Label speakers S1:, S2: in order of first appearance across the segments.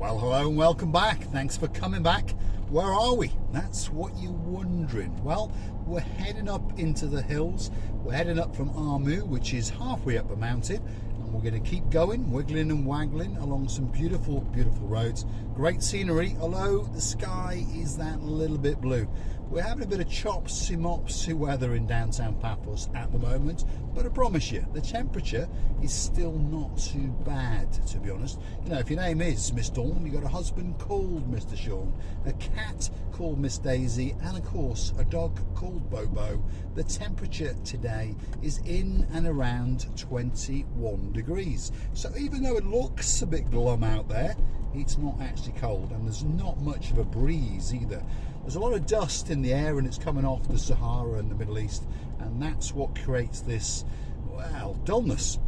S1: Well, hello and welcome back. Thanks for coming back. Where are we? That's what you're wondering. Well, we're heading up into the hills. We're heading up from Armou, which is halfway up the mountain, and we're going to keep going, wiggling and waggling along some beautiful, beautiful roads. Great scenery, although the sky is that little bit blue. We're having a bit of chopsy-mopsy weather in downtown Paphos at the moment, but I promise you, the temperature is still not too bad, to be honest. You know, if your name is Miss Dawn, you've got a husband called Mr. Sean, a cat called Miss Daisy, and of course, a dog called Bobo. The temperature today is in and around 21 degrees. So even though it looks a bit glum out there, it's not actually cold, and there's not much of a breeze either. There's a lot of dust in the air, and it's coming off the Sahara and the Middle East, and that's what creates this, well, dullness,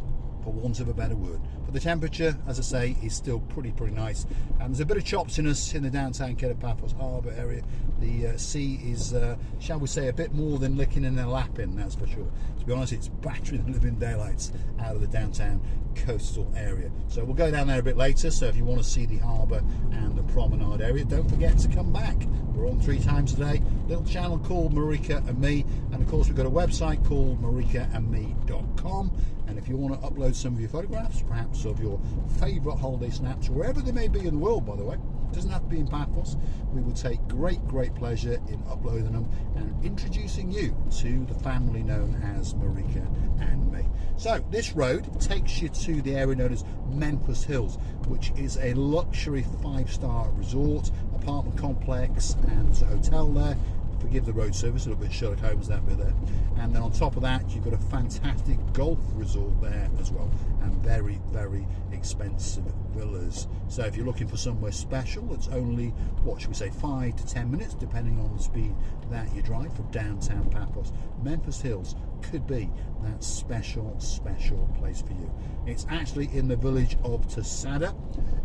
S1: for want of a better word. But the temperature, as I say, is still pretty nice, and there's a bit of chopsiness in the downtown Paphos harbour area. The sea is, shall we say, a bit more than licking and a lapping, that's for sure. To be honest, it's battering the living daylights out of the downtown coastal area. So we'll go down there a bit later, so if you want to see the harbour and the promenade area, don't forget to come back. We're on 3 times a day, little channel called Marika and Me, and of course we've got a website called marikaandme.com, and if you want to upload some of your photographs, perhaps of your favourite holiday snaps, wherever they may be in the world, by the way, it doesn't have to be in Paphos, we will take great pleasure in uploading them and introducing you to the family known as Marika and Me. So this road takes you to the area known as Paphos Hills, which is a luxury 5-star resort, apartment complex, and there's a hotel there. Forgive the road service, a little bit Sherlock Holmes that bit there. And then on top of that, you've got a fantastic golf resort there as well, and very expensive villas. So if you're looking for somewhere special, it's only, what should we say, 5 to 10 minutes, depending on the speed that you drive from downtown Paphos. Paphos Hills could be that special place for you. It's actually in the village of Tsada,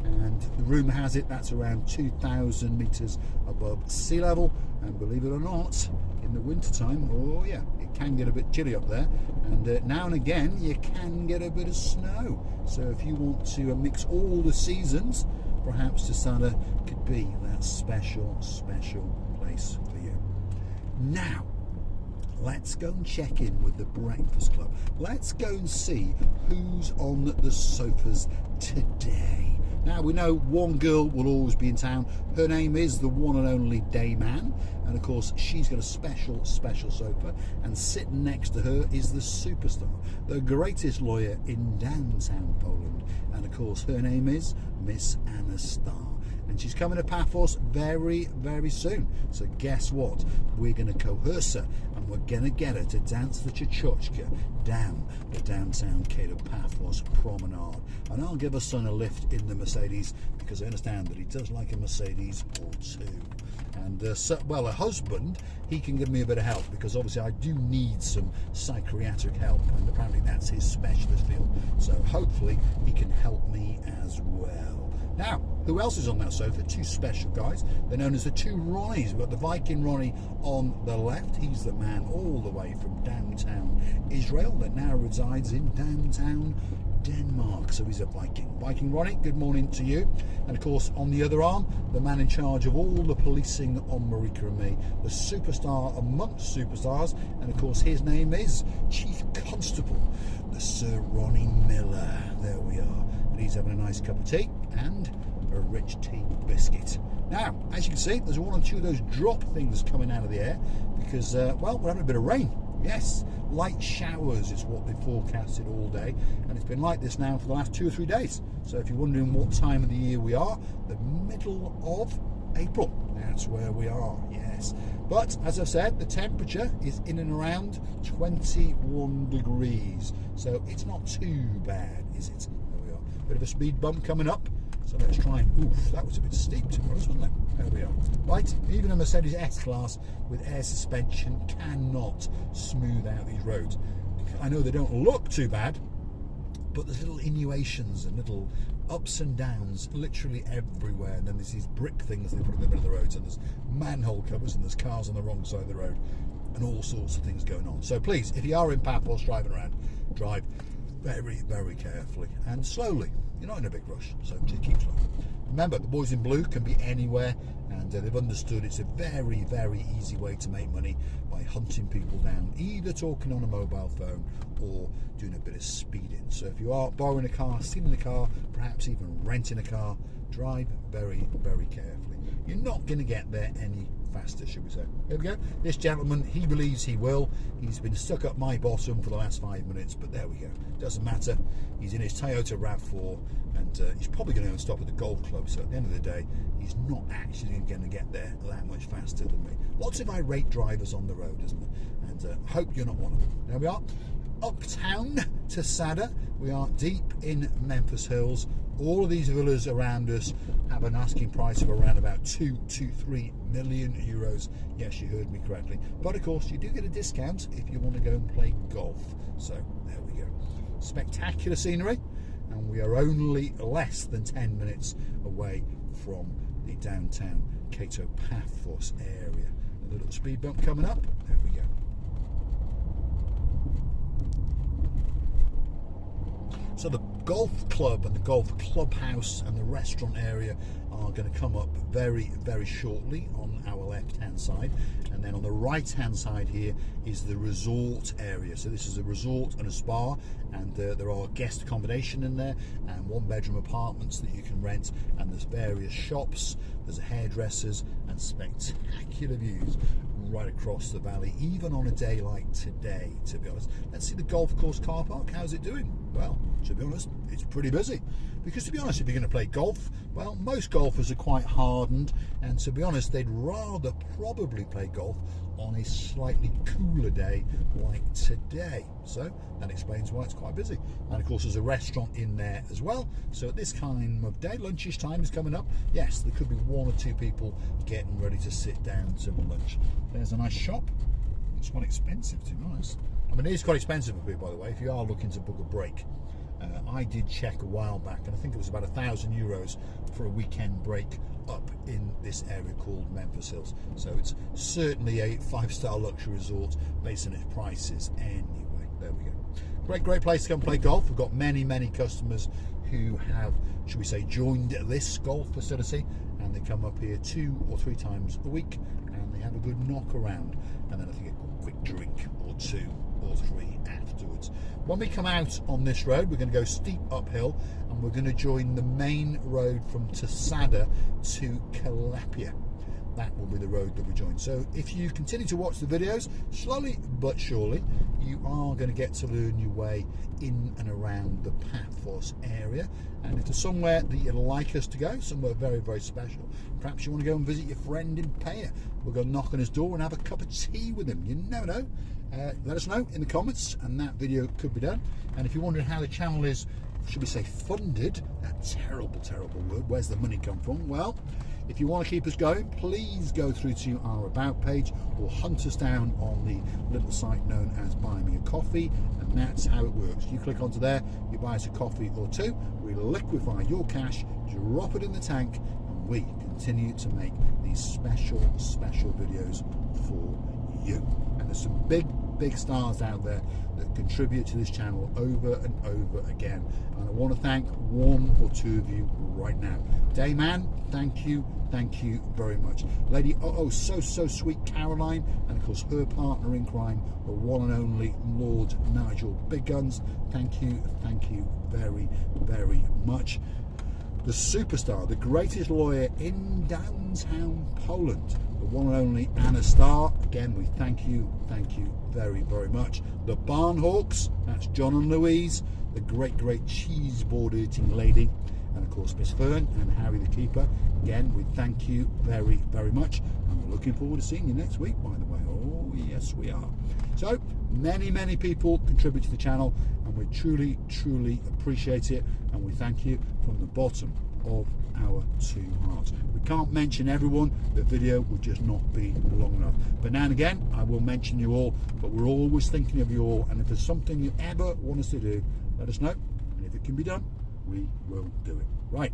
S1: and the rumour has it that's around 2,000 metres above sea level. And believe it or not, in the winter time, oh yeah, it can get a bit chilly up there, and now and again you can get a bit of snow. So if you want to mix all the seasons, perhaps Tsada could be that special place for you. Now, let's go and check in with the Breakfast Club. Let's go and see who's on the sofas today. Now, we know one girl will always be in town. Her name is the one and only Dayman, and of course she's got a special sofa, and sitting next to her is the superstar, the greatest lawyer in downtown Poland, and of course her name is Miss Anna Starr. And she's coming to Paphos very soon. So guess what? We're going to coerce her, and we're going to get her to dance the Chochka down the downtown Paphos promenade. And I'll give her son a lift in the Mercedes, because I understand that he does like a Mercedes or two. And well, a husband, he can give me a bit of help, because obviously I do need some psychiatric help, and apparently that's his specialist field. So hopefully he can help me as well. Now, who else is on that sofa? 2 special guys. They're known as the 2 Ronnies. We've got the Viking Ronnie on the left. He's the man all the way from downtown Israel that now resides in downtown Denmark. So he's a Viking. Viking Ronnie, good morning to you. And of course, on the other arm, the man in charge of all the policing on Marika and Me, the superstar amongst superstars. And of course, his name is Chief Constable, the Sir Ronnie Miller. There we are. He's having a nice cup of tea and a rich tea biscuit. Now, as you can see, there's 1 or 2 of those drop things coming out of the air, because, well, we're having a bit of rain. Yes, light showers is what they forecasted all day, and it's been like this now for the last 2 or 3 days. So if you're wondering what time of the year we are, the middle of April, that's where we are, yes. But as I've said, the temperature is in and around 21 degrees, so it's not too bad, is it? There we are. Bit of a speed bump coming up, so let's try and, oof, that was a bit steep to be honest, wasn't it? There we are. Right, even a Mercedes S-Class with air suspension cannot smooth out these roads. I know they don't look too bad, but there's little innuations and little ups and downs literally everywhere, and then there's these brick things they put in the middle of the roads, and there's manhole covers, and there's cars on the wrong side of the road, and all sorts of things going on. So please, if you are in Paphos driving around, drive very, very carefully and slowly. You're not in a big rush, so just keep slow. Remember, the boys in blue can be anywhere, and they've understood it's a very, very easy way to make money by hunting people down, either talking on a mobile phone or doing a bit of speeding. So if you are borrowing a car, stealing a car, perhaps even renting a car, drive very, very carefully. You're not going to get there any faster, should we say. There we go. This gentleman, he believes he will. He's been stuck up my bottom for the last 5 minutes, but there we go. Doesn't matter. He's in his Toyota RAV4, and he's probably going to stop at the golf club. So at the end of the day, he's not actually going to get there that much faster than me. Lots of irate drivers on the road, isn't there? And hope you're not one of them. There we are. Uptown to Tsada. We are deep in Memphis Hills. All of these villas around us have an asking price of around about 2 to 3 million euros. Yes, you heard me correctly. But of course, you do get a discount if you want to go and play golf. So there we go. Spectacular scenery, and we are only less than 10 minutes away from the downtown Cato Paphos area. A little speed bump coming up. There we go. So the golf club and the golf clubhouse and the restaurant area are going to come up very, very shortly on our left-hand side. And then on the right-hand side here is the resort area. So this is a resort and a spa, and there are guest accommodation in there and one-bedroom apartments that you can rent, and there's various shops, there's hairdressers, and spectacular views right across the valley, even on a day like today, to be honest. Let's see the golf course car park. How's it doing? Well, to be honest, it's pretty busy. Because to be honest, if you're going to play golf, well, most golfers are quite hardened, and to be honest, they'd rather probably play golf on a slightly cooler day like today. So that explains why it's quite busy. And of course, there's a restaurant in there as well. So at this time of day, lunchish time is coming up. Yes, there could be 1 or 2 people getting ready to sit down to lunch. There's a nice shop. It's quite expensive, to be honest. I mean, it is quite expensive for people, by the way, if you are looking to book a break. I did check a while back, and I think it was about €1,000 for a weekend break up in this area called Memphis Hills. So it's certainly a 5-star luxury resort based on its prices anyway. There we go. Great place to come play golf. We've got many, many customers who have, should we say, joined this golf facility, and they come up here 2 or 3 times a week, and they have a good knock around, and then I think a quick drink or 2 or 3 afterwards. When we come out on this road, we're going to go steep uphill, and we're going to join the main road from Tsada to Calepia. That will be the road that we join. So if you continue to watch the videos, slowly but surely, you are going to get to learn your way in and around the Paphos area. And if there's somewhere that you'd like us to go, somewhere very, very special, perhaps you want to go and visit your friend in Paya, we'll go knock on his door and have a cup of tea with him. You never know. Let us know in the comments, and that video could be done. And if you're wondering how the channel is, should we say, funded, that terrible, terrible word, where's the money come from? Well, if you want to keep us going, please go through to our About page or hunt us down on the little site known as Buy Me a Coffee, and that's how it works. You click onto there, you buy us a coffee or 2, we liquefy your cash, drop it in the tank, and we continue to make these special videos for you. And there's some big stars out there that contribute to this channel over and over again, and I want to thank 1 or 2 of you right now. Dayman, thank you very much. Lady so sweet Caroline, and of course her partner in crime, the one and only Lord Nigel Big Guns, thank you very, very much. The superstar, the greatest lawyer in downtown Poland, the one and only Anna Starr, again we thank you very, very much. The Barnhawks, that's John and Louise, the great cheese board eating lady, and of course Miss Fern and Harry the Keeper, again we thank you very, very much, and we're looking forward to seeing you next week, by the way. Oh yes we are. So many people contribute to the channel, and we truly appreciate it, and we thank you from the bottom of our 2 hearts. We can't mention everyone, the video would just not be long enough, but now and again I will mention you all, but we're always thinking of you all, and if there's something you ever want us to do, let us know, and if it can be done, we will do it. Right,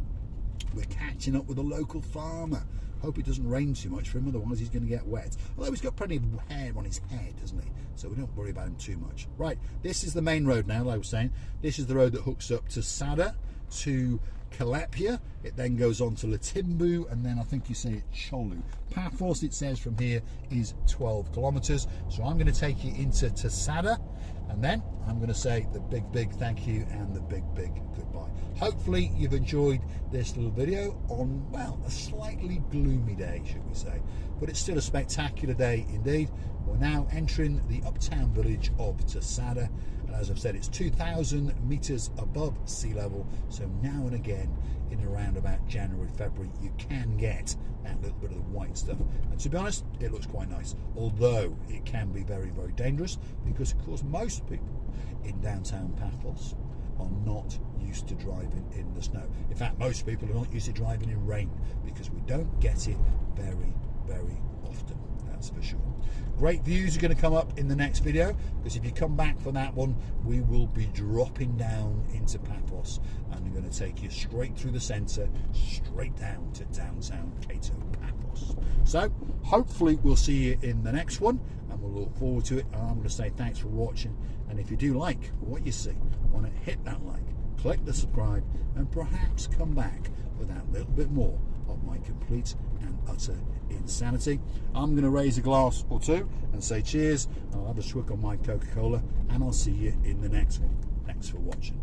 S1: we're catching up with a local farmer. Hope it doesn't rain too much for him, otherwise he's going to get wet. Although he's got plenty of hair on his head, hasn't he? So we don't worry about him too much. Right, this is the main road now, like I was saying. This is the road that hooks up to Tsada, to Kalepia, it then goes on to Latimbu, and then I think you say it Cholu. Paphos, it says from here, is 12 kilometers. So I'm going to take you into Tsada, and then I'm going to say the big thank you and the big goodbye. Hopefully you've enjoyed this little video on, well, a slightly gloomy day, should we say, but it's still a spectacular day indeed. We're now entering the uptown village of Tsada, and as I've said, it's 2,000 meters above sea level, so now and again in around about January, February, you can get that little bit of the white stuff, and to be honest, it looks quite nice, although it can be very dangerous, because of course most people in downtown Paphos are not used to driving in the snow. In fact, most people are not used to driving in rain, because we don't get it very often, that's for sure. Great views are going to come up in the next video, because if you come back for that one, we will be dropping down into Paphos, and we're going to take you straight through the centre, straight down to downtown Cato, Paphos. So hopefully we'll see you in the next one, and we'll look forward to it. And I'm going to say thanks for watching, and if you do like what you see, want to hit that like, click the subscribe, and perhaps come back for that little bit more of my complete and utter insanity. I'm going to raise a glass or two and say cheers. I'll have a swig on my Coca-Cola, and I'll see you in the next one. Thanks for watching.